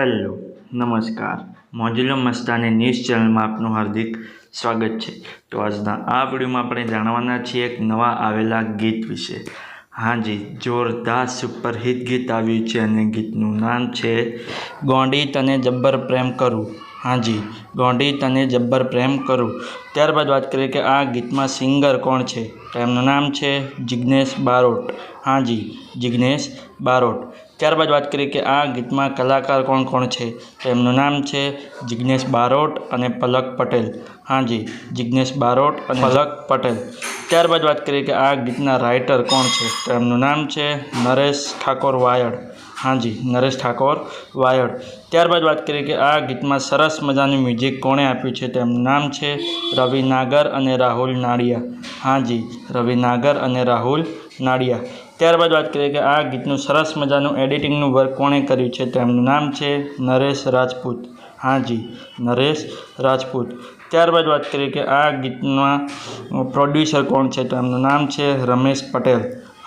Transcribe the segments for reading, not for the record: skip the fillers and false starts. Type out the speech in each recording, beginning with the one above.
Hello નમસ્કાર મોજુલો Mastani news ચેનલમાં આપનું હાર્દિક સ્વાગત છે। તો આજના આ વિડીયોમાં આપણે જાણવાના છીએ એક નવા આવેલા ગીત વિશે। હાજી, જોરદાર સુપરહિટ ગીત આવ્યું છે અને ગીતનું નામ છે ગોંડી તને જબ્બર પ્રેમ કરું। હાજી, ગોંડી તને જબ્બર પ્રેમ કરું। ત્યારબાદ વાત કરીએ કે આ ગીતમાં સિંગર કોણ છે, તો એમનું નામ છે જિગ્નેશ બારોટ। હાજી, જિગ્નેશ બારોટ। ત્યારબાદ વાત કરીએ કે આ ગીતમાં કલાકાર કોણ કોણ છે, તો એમનું નામ છે જિગ્નેશ બારોટ અને પલક પટેલ। હાજી, જિગ્નેશ બારોટ અને પલક પટેલ। ત્યારબાદ વાત કરીએ કે આ ગીતના રાઇટર કોણ છે, તો એમનું નામ છે નરેશ ઠાકોર વાયડ। હાજી, નરેશ ઠાકોર વાયડ। ત્યારબાદ વાત કરીએ કે આ ગીતમાં સરસ મજાનું મ્યુઝિક કોણે આપ્યું છે, તો એમનું નામ છે રવિ નાગર અને રાહુલ નાડિયા। હાજી, રવિ નાગર અને રાહુલ નાડિયા। ત્યારબાદ વાત કરીએ કે આ ગીતનું સરસ મજાનું એડિટિંગનું વર્ક કોણે કર્યું છે, તો એમનું નામ છે નરેશ રાજપૂત। હાજી, નરેશ રાજપૂત। ત્યારબાદ વાત કરીએ કે આ ગીતમાં પ્રોડ્યુસર કોણ છે, તો એમનું નામ છે રમેશ પટેલ।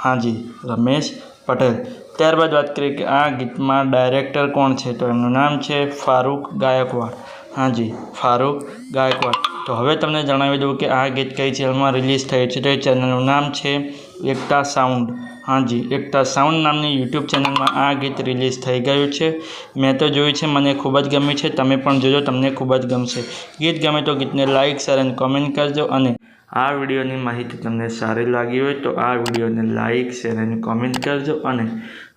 હાજી, રમેશ પટેલ। ત્યારબાદ વાત કરીએ કે આ ગીતમાં ડાયરેક્ટર કોણ છે, તો એમનું નામ છે ફારૂક ગાયકવાડ। હાજી, ફારૂક ગાયકવાડ। તો હવે તમને જણાવી દઉં કે આ ગીત કઈ ચેનલમાં રિલીઝ થયું છે, તો એ ચેનલનું નામ છે એકતા સાઉન્ડ। હાજી, એકતા સાઉન્ડ નામની યુટ્યુબ ચેનલમાં આ ગીત રિલીઝ થઈ ગયું છે। મેં તો જોયું છે, મને ખૂબ જ ગમ્યું છે। તમે પણ જોજો, તમને ખૂબ જ ગમશે। ગીત ગમે તો ગીતને લાઇક શેર અને કોમેન્ટ કરજો અને આ વિડીયોની માહિતી તમને સારી લાગી હોય તો આ વિડીયોને લાઇક શેર અને કોમેન્ટ કરજો અને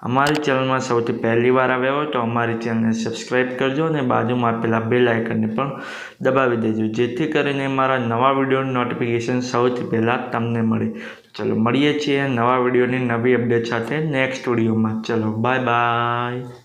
અમારી ચેનલમાં સૌથી પહેલી વાર આવ્યા હોય તો અમારી ચેનલને સબસ્ક્રાઈબ કરજો અને બાજુમાં આપેલા બેલ આઇકનને પણ દબાવી દેજો, જેથી કરીને મારા નવા વિડીયોની નોટિફિકેશન સૌથી પહેલાં તમને મળે। ચલો મળીએ છીએ નવા વિડીયોની નવી અપડેટ સાથે નેક્સ્ટ વિડીયોમાં। ચલો બાય બાય।